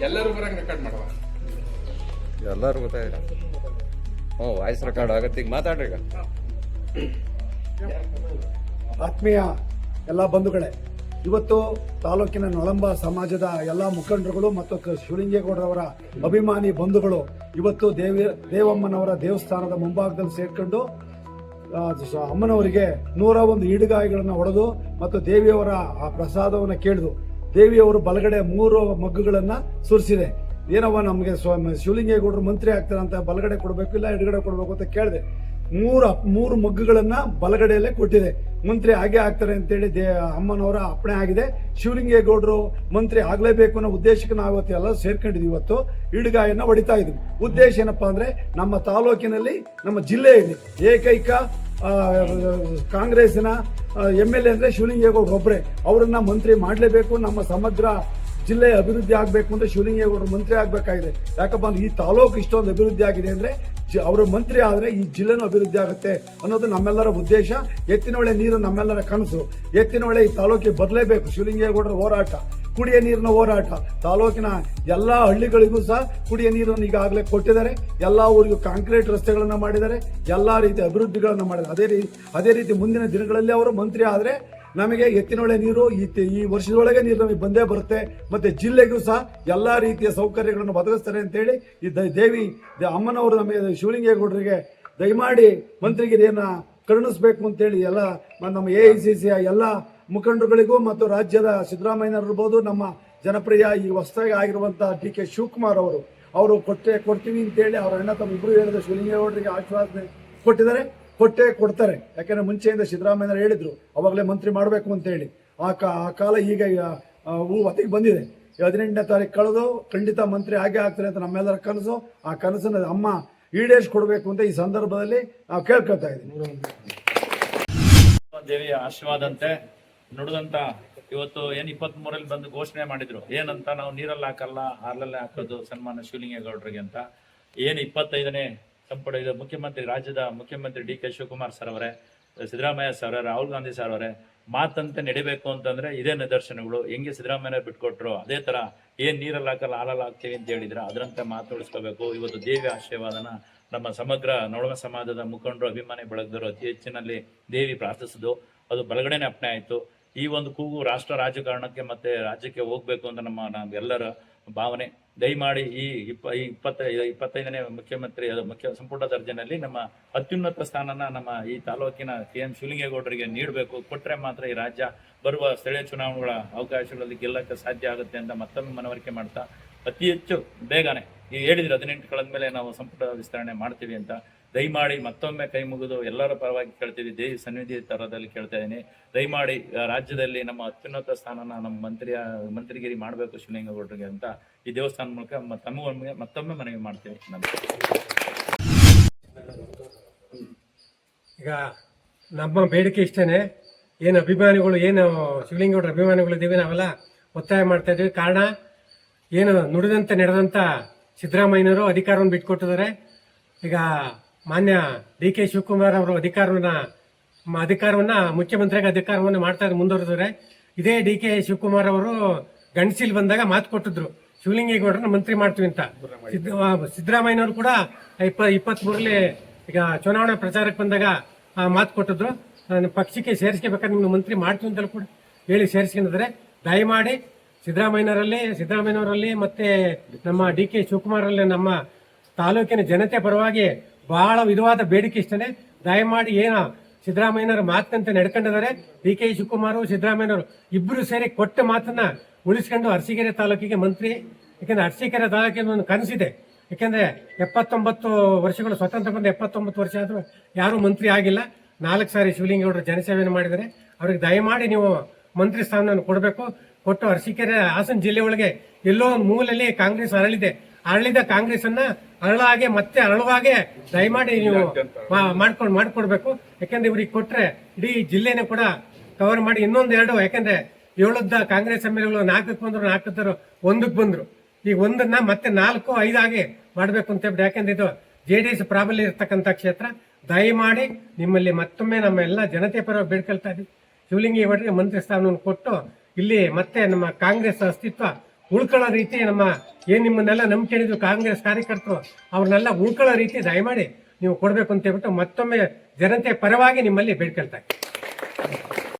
ಎಲ್ಲರೂ ಬರಂಗ್ ರೆಕಾರ್ಡ್ ಮಾಡುವ, ಎಲ್ಲರೂ ಗೊತ್ತಾಯ್ತು. ವಾಯ್ಸ್ ರೆಕಾರ್ಡ್ ಆಗತ್ತೆ. ಈಗ ಮಾತಾಡ್ರಿ. ಈಗ ಆತ್ಮೀಯ ಎಲ್ಲ ಬಂಧುಗಳೇ, ಇವತ್ತು ತಾಲೂಕಿನ ನಳಂಬ ಸಮಾಜದ ಎಲ್ಲ ಮುಖಂಡರುಗಳು ಮತ್ತು ಶಿವಲಿಂಗೇಗೌಡರವರ ಅಭಿಮಾನಿ ಬಂಧುಗಳು ಇವತ್ತು ದೇವಮ್ಮನವರ ದೇವಸ್ಥಾನದ ಮುಂಭಾಗದಲ್ಲಿ ಸೇರ್ಕೊಂಡು ಅಮ್ಮನವರಿಗೆ 101 ಈಡುಗಾಯಿಗಳನ್ನು ಹೊಡೆದು ಮತ್ತು ದೇವಿಯವರ ಆ ಪ್ರಸಾದವನ್ನು ಕೇಳಿದು ದೇವಿಯವರು ಬಲಗಡೆ 3 ಮಗ್ಗುಗಳನ್ನ ಸುರಿಸಿದೆ. ಏನವ್ವ, ನಮಗೆ ಶಿವಲಿಂಗೇಗೌಡರು ಮಂತ್ರಿ ಆಗ್ತಾರೆ ಅಂತ ಬಲಗಡೆ ಕೊಡಬೇಕು ಇಲ್ಲ ಎಡಗಡೆ ಕೊಡಬೇಕು ಅಂತ ಕೇಳಿದೆ. 3 ಮಗ್ಗುಗಳನ್ನ ಬಲಗಡೆಯಲ್ಲೇ ಕೊಟ್ಟಿದೆ. ಮಂತ್ರಿ ಹಾಗೆ ಆಗ್ತಾರೆ ಅಂತೇಳಿ ಅಮ್ಮನವರ ಅಪ್ಪಣೆ ಆಗಿದೆ. ಶಿವಲಿಂಗೇಗೌಡರು ಮಂತ್ರಿ ಆಗ್ಲೇಬೇಕು ಅನ್ನೋ ಉದ್ದೇಶಕ್ಕೆ ನಾವು ಎಲ್ಲ ಸೇರ್ಕೊಂಡಿದ್ವಿ. ಇವತ್ತು ಈಡುಗಾಯನ್ನ ಹೊಡಿತಾ ಇದ್ವಿ. ಉದ್ದೇಶ ಏನಪ್ಪಾ ಅಂದ್ರೆ, ನಮ್ಮ ತಾಲೂಕಿನಲ್ಲಿ ನಮ್ಮ ಜಿಲ್ಲೆಯಲ್ಲಿ ಏಕೈಕ ಕಾಂಗ್ರೆಸ್ಸಿನ MLA ಅಂದ್ರೆ ಶಿವಲಿಂಗೇಗೌಡರು ಒಬ್ಬರೇ. ಅವರನ್ನ ಮಂತ್ರಿ ಮಾಡಲೇಬೇಕು. ನಮ್ಮ ಸಮಗ್ರ ಜಿಲ್ಲೆ ಅಭಿವೃದ್ಧಿ ಆಗಬೇಕು ಅಂದ್ರೆ ಶಿವಲಿಂಗೇಗೌಡರು ಮಂತ್ರಿ ಆಗಬೇಕಾಗಿದೆ. ಯಾಕಪ್ಪ ಅಂದ್ರೆ ಈ ತಾಲೂಕು ಇಷ್ಟೊಂದು ಅಭಿವೃದ್ಧಿ ಆಗಿದೆ ಅಂದ್ರೆ ಅವರು ಮಂತ್ರಿ ಆದ್ರೆ ಈ ಜಿಲ್ಲೆನೂ ಅಭಿವೃದ್ಧಿ ಆಗುತ್ತೆ ಅನ್ನೋದು ನಮ್ಮೆಲ್ಲರ ಉದ್ದೇಶ. ಎತ್ತಿನೊಳೆ ನೀರು ನಮ್ಮೆಲ್ಲರ ಕನಸು. ಎತ್ತಿನೊಳೆ ಈ ತಾಲೂಕಿಗೆ ಬರಲೇಬೇಕು. ಶಿವಲಿಂಗೇಗೌಡರ ಹೋರಾಟ, ಕುಡಿಯ ನೀರಿನ ಹೋರಾಟ, ತಾಲೂಕಿನ ಎಲ್ಲಾ ಹಳ್ಳಿಗಳಿಗೂ ಸಹ ಕುಡಿಯ ನೀರನ್ನು ಈಗಾಗಲೇ ಕೊಟ್ಟಿದ್ದಾರೆ. ಎಲ್ಲಾ ಊರಿಗೂ ಕಾಂಕ್ರೀಟ್ ರಸ್ತೆಗಳನ್ನ ಮಾಡಿದ್ದಾರೆ. ಎಲ್ಲಾ ರೀತಿಯ ಅಭಿವೃದ್ಧಿಗಳನ್ನ ಮಾಡಿದ್ದಾರೆ. ಅದೇ ರೀತಿ ಮುಂದಿನ ದಿನಗಳಲ್ಲಿ ಅವರು ಮಂತ್ರಿ ಆದ್ರೆ ನಮಗೆ ಎತ್ತಿನೊಳೆ ನೀರು ಈ ವರ್ಷದೊಳಗೆ ನೀರು ನಮಗೆ ಬಂದೇ ಬರುತ್ತೆ. ಮತ್ತೆ ಜಿಲ್ಲೆಗೂ ಸಹ ಎಲ್ಲಾ ರೀತಿಯ ಸೌಕರ್ಯಗಳನ್ನು ಒದಗಿಸ್ತಾರೆ ಅಂತೇಳಿ ಈ ಅಮ್ಮನವರು ನಮಗೆ ಶಿವಲಿಂಗೇಗೌಡರಿಗೆ ದಯಮಾಡಿ ಮಂತ್ರಿಗಿರಿಯನ್ನ ಕರುಣಿಸಬೇಕು ಅಂತೇಳಿ ಎಲ್ಲ ನಮ್ಮ AICC ಎಲ್ಲ ಮುಖಂಡರುಗಳಿಗೂ ಮತ್ತು ರಾಜ್ಯದ ಸಿದ್ದರಾಮಯ್ಯನವರಿರ್ಬೋದು, ನಮ್ಮ ಜನಪ್ರಿಯ ಈ ಹೊಸದಾಗಿ ಆಗಿರುವಂತಹ DK ಶಿವಕುಮಾರ್ ಅವರು ಕೊಡ್ತೀವಿ ಅಂತೇಳಿ ಅವರ ಅಣ್ಣ ತಮ್ಮ ಇಬ್ಬರು ಹೇಳಿದ ಶಿವಲಿಂಗೇಗೌಡರಿಗೆ ಆಶ್ವಾಸನೆ ಕೊಡ್ತಾರೆ. ಯಾಕಂದ್ರೆ ಮುಂಚೆಯಿಂದ ಸಿದ್ದರಾಮಯ್ಯನವರು ಹೇಳಿದ್ರು ಅವಾಗಲೇ ಮಂತ್ರಿ ಮಾಡಬೇಕು ಅಂತ ಹೇಳಿ. ಆ ಕಾಲ ಈಗ ಹೊತ್ತಿಗೆ ಬಂದಿದೆ. 18ನೇ ತಾರೀಕು ಕಳೆದು ಖಂಡಿತ ಮಂತ್ರಿ ಆಗೇ ಆಗ್ತಾರೆ ಅಂತ ನಮ್ಮೆಲ್ಲರ ಕನಸು. ಆ ಕನಸನ್ನು ಅಮ್ಮ ಈಡೇರಿಸಿಕೊಡ್ಬೇಕು ಅಂತ ಈ ಸಂದರ್ಭದಲ್ಲಿ ನಾವು ಕೇಳ್ಕೊಳ್ತಾ ಇದ್ದೀವಿ. ದೇವಿಯ ಆಶೀರ್ವಾದಂತೆ ನುಡಿದಂತ ಇವತ್ತು 23ರಲ್ಲಿ ಬಂದು ಘೋಷಣೆ ಮಾಡಿದ್ರು. ಏನಂತ, ನಾವು ನೀರಲ್ಲಿ ಹಾಕಲ್ಲ, ಹಾಲಲ್ಲೇ ಹಾಕೋದು ಸನ್ಮಾನ ಶಿವಲಿಂಗೇಗೌಡರಿಗೆ ಅಂತ. 25ನೇ ಸಂಪುಟ ಇದು ರಾಜ್ಯದ ಮುಖ್ಯಮಂತ್ರಿ DK ಶಿವಕುಮಾರ್ ಸರ್ ಅವರೇ, ಸಿದ್ದರಾಮಯ್ಯ ಸರ್ ಅವರೇ, ರಾಹುಲ್ ಗಾಂಧಿ ಸರ್ ಅವರೇ ಮಾತಂತೆ ನಡಿಬೇಕು ಅಂತಂದ್ರೆ ಇದೇ ನಿದರ್ಶನಗಳು. ಹೆಂಗೆ ಸಿದ್ದರಾಮಯ್ಯ ಬಿಟ್ಕೊಟ್ರು ಅದೇ ತರ ಏನ್ ನೀರಲ್ಲಿ ಹಾಕಲ್ಲ ಹಾಲಲ್ಲಿ ಹಾಕ್ತೀವಿ ಅಂತ ಹೇಳಿದ್ರ ಅದರಂತೆ ಮಾತುಳಿಸ್ಕೋಬೇಕು. ಇವತ್ತು ದೇವಿ ಆಶೀರ್ವಾದನ ನಮ್ಮ ಸಮಗ್ರ ನೊಳಮ ಸಮಾಜದ ಮುಖಂಡರು ಅಭಿಮಾನಿ ಬಳಗದರು ಅತಿ ಹೆಚ್ಚಿನಲ್ಲಿ ದೇವಿ ಪ್ರಾರ್ಥಿಸಿದ್ದು ಅದು ಬಲಗಡೆನೆ ಅಪ್ಪಣೆ ಆಯ್ತು. ಈ ಒಂದು ಕೂಗು ರಾಷ್ಟ್ರ ರಾಜಕಾರಣಕ್ಕೆ ಮತ್ತೆ ರಾಜ್ಯಕ್ಕೆ ಹೋಗ್ಬೇಕು ಅಂತ ನಮ್ಮ ಎಲ್ಲರ ಭಾವನೆ. ದಯಮಾಡಿ ಈ 25ನೇ ಮುಖ್ಯಮಂತ್ರಿ ಮುಖ್ಯ ಸಂಪುಟ ದರ್ಜೆನಲ್ಲಿ ನಮ್ಮ ಅತ್ಯುನ್ನತ ಸ್ಥಾನನ ನಮ್ಮ ಈ ತಾಲೂಕಿನ KM ಶಿವಲಿಂಗೇಗೌಡರಿಗೆ ನೀಡಬೇಕು. ಕೊಟ್ಟರೆ ಮಾತ್ರ ಈ ರಾಜ್ಯ ಬರುವ ಸ್ಥಳೀಯ ಚುನಾವಣೆಗಳ ಅವಕಾಶಗಳಲ್ಲಿ ಗೆಲ್ಲಕ್ಕೆ ಸಾಧ್ಯ ಆಗುತ್ತೆ ಅಂತ ಮತ್ತೊಮ್ಮೆ ಮನವರಿಕೆ ಮಾಡ್ತಾ, ಅತಿ ಹೆಚ್ಚು ಬೇಗನೆ ಈ ಹೇಳಿದ್ರೆ 18 ಕಳೆದ ಮೇಲೆ ನಾವು ಸಂಪುಟ ವಿಸ್ತರಣೆ ಮಾಡ್ತೀವಿ ಅಂತ ದಯಮಾಡಿ ಮತ್ತೊಮ್ಮೆ ಕೈ ಮುಗಿದು ಎಲ್ಲರ ಪರವಾಗಿ ಕೇಳ್ತೀವಿ. ದೇವಿ ಸನ್ನಿಧಿ ತರದಲ್ಲಿ ಕೇಳ್ತಾ ಇದ್ದೀನಿ, ದಯಮಾಡಿ ರಾಜ್ಯದಲ್ಲಿ ನಮ್ಮ ಅತ್ಯುನ್ನತ ಸ್ಥಾನನ ನಮ್ಮ ಮಂತ್ರಿಗಿರಿ ಮಾಡಬೇಕು ಶಿವಲಿಂಗೇಗೌಡರಿಗೆ ಅಂತ ಈ ದೇವಸ್ಥಾನ ಮೂಲಕ ಮತ್ತೊಮ್ಮೆ ಮನವಿ ಮಾಡ್ತೀವಿ. ಈಗ ನಮ್ಮ ಬೇಡಿಕೆ ಇಷ್ಟೇನೆ. ಏನು ಅಭಿಮಾನಿಗಳು, ಏನು ಶಿವಲಿಂಗೇಗೌಡರ ಅಭಿಮಾನಿಗಳು ಇದ್ದೀವಿ, ನಾವೆಲ್ಲ ಒತ್ತಾಯ ಮಾಡ್ತಾ ಇದ್ದೀವಿ. ಕಾರಣ ಏನು ನುಡಿದಂತೆ ನಡೆದಂತ ಸಿದ್ದರಾಮಯ್ಯನವರು ಅಧಿಕಾರವನ್ನು ಬಿಟ್ಕೊಟ್ಟಿದ್ದಾರೆ. ಈಗ ಮಾನ್ಯ DK ಶಿವಕುಮಾರ್ ಅವರು ಅಧಿಕಾರವನ್ನ ಮುಖ್ಯಮಂತ್ರಿಯಾಗಿ ಅಧಿಕಾರವನ್ನು ಮಾಡ್ತಾ ಮುಂದುವರೆದಿದ್ದಾರೆ. ಇದೇ DK ಶಿವಕುಮಾರ್ ಅವರು ಗಂಡಸಿಲ್ ಬಂದಾಗ ಮಾತು ಕೊಟ್ಟಿದ್ರು ಶಿವಲಿಂಗೇಗೌಡರನ್ನ ಮಂತ್ರಿ ಮಾಡ್ತೀವಿ ಅಂತ. ಸಿದ್ದರಾಮಯ್ಯನವರು ಕೂಡ 23ರಲ್ಲಿ ಈಗ ಚುನಾವಣಾ ಪ್ರಚಾರಕ್ಕೆ ಬಂದಾಗ ಮಾತು ಕೊಟ್ಟಿದ್ರು, ಪಕ್ಷಕ್ಕೆ ಸೇರಿಸ್ಕೋಬೇಕಾದ್ರೆ ನಿಮ್ಗೆ ಮಂತ್ರಿ ಮಾಡ್ತೀವಿ ಅಂತಲೂ ಕೂಡ ಹೇಳಿ ಸೇರಿಸ್ಕೊಂಡಿದ್ದಾರೆ. ದಯಮಾಡಿ ಸಿದ್ದರಾಮಯ್ಯನವರಲ್ಲಿ ಮತ್ತೆ ನಮ್ಮ DK ಶಿವಕುಮಾರ್ ಅಲ್ಲಿ ನಮ್ಮ ತಾಲೂಕಿನ ಜನತೆ ಪರವಾಗಿ ಬಹಳ ವಿಧವಾದ ಬೇಡಿಕೆ ಇಷ್ಟೇ. ದಯಮಾಡಿ ಏನು ಸಿದ್ದರಾಮಯ್ಯನವರ ಮಾತಂತೆ ನಡ್ಕೊಂಡಿದ್ದಾರೆ, DK ಶಿವಕುಮಾರ್ ಸಿದ್ದರಾಮಯ್ಯನವರು ಇಬ್ಬರು ಸೇರಿ ಕೊಟ್ಟ ಮಾತನ್ನ ಉಳಿಸ್ಕೊಂಡು ಅರಸೀಕೆರೆ ತಾಲೂಕಿಗೆ ಮಂತ್ರಿ. ಯಾಕಂದ್ರೆ ಅರಸೀಕೆರೆ ತಾಲೂಕಿನ ಒಂದು ಕನಸಿದೆ. ಯಾಕಂದ್ರೆ 79 ವರ್ಷಗಳು ಸ್ವತಂತ್ರ ಬಂದ 79 ವರ್ಷ ಆದ್ರೂ ಯಾರು ಮಂತ್ರಿ ಆಗಿಲ್ಲ. 4 ಸಾರಿ ಶಿವಲಿಂಗೇಗೌಡರು ಜನಸೇವೆಯನ್ನು ಮಾಡಿದ್ದಾರೆ. ಅವ್ರಿಗೆ ದಯಮಾಡಿ ನೀವು ಮಂತ್ರಿ ಸ್ಥಾನವನ್ನು ಕೊಡಬೇಕು. ಕೊಟ್ಟು ಅರಸೀಕೆರೆ ಹಾಸನ ಜಿಲ್ಲೆ ಒಳಗೆ ಎಲ್ಲೋ ಒಂದು ಮೂಲೆಯಲ್ಲಿ ಕಾಂಗ್ರೆಸ್ ಅರಳಿದ ಕಾಂಗ್ರೆಸ್ ಅನ್ನ ಅರಳುವಾಗೆ ದಯಮಾಡಿ ನೀವು ಮಾಡ್ಕೊಡ್ಬೇಕು. ಯಾಕಂದ್ರೆ ಇವ್ರಿಗೆ ಕೊಟ್ರೆ ಇಡೀ ಜಿಲ್ಲೆನೇ ಕೂಡ ಕವರ್ ಮಾಡಿ ಇನ್ನೊಂದೆರಡು, ಯಾಕಂದ್ರೆ 7 ಕಾಂಗ್ರೆಸ್ ಎಮ್ಮೆಲ್ಗಳು 4ಕ್ಕೆ ಬಂದ್ರು, 4 1ಕ್ಕೆ ಬಂದ್ರು. ಈಗ 1ನ್ನ ಮತ್ತೆ 4, 5 ಆಗಿ ಮಾಡ್ಬೇಕು ಅಂತ ಹೇಳ್ಬಿಟ್ಟು, ಯಾಕಂದ್ರೆ ಇದು JDS ಪ್ರಾಬಲ್ಯ ಇರ್ತಕ್ಕಂಥ ಕ್ಷೇತ್ರ. ದಯಮಾಡಿ ನಿಮ್ಮಲ್ಲಿ ಮತ್ತೊಮ್ಮೆ ನಮ್ಮ ಎಲ್ಲ ಜನತೆ ಪರ ಬೇಡ್ಕೊಳ್ತಾ ಇದ್ದೀವಿ, ಶಿವಲಿಂಗೇಗೌಡರಿಗೆ ಮಂತ್ರಿ ಸ್ಥಾನವನ್ನು ಕೊಟ್ಟು ಇಲ್ಲಿ ಮತ್ತೆ ನಮ್ಮ ಕಾಂಗ್ರೆಸ್ ಅಸ್ತಿತ್ವ ಉಳ್ಕೊಳ್ಳೋ ರೀತಿ, ನಿಮ್ಮನ್ನೆಲ್ಲ ನಂಬಿಕೊಂಡಿದ್ವಿ ಕಾಂಗ್ರೆಸ್ ಕಾರ್ಯಕರ್ತರು, ಅವ್ರನ್ನೆಲ್ಲ ಉಳ್ಕೊಳ್ಳೋ ರೀತಿ ದಯಮಾಡಿ ನೀವು ಕೊಡ್ಬೇಕು ಅಂತ ಹೇಳ್ಬಿಟ್ಟು ಮತ್ತೊಮ್ಮೆ ಜನತೆ ಪರವಾಗಿ ನಿಮ್ಮಲ್ಲಿ ಬೇಡ್ಕೊಳ್ತಾ ಇದ್ದೀವಿ.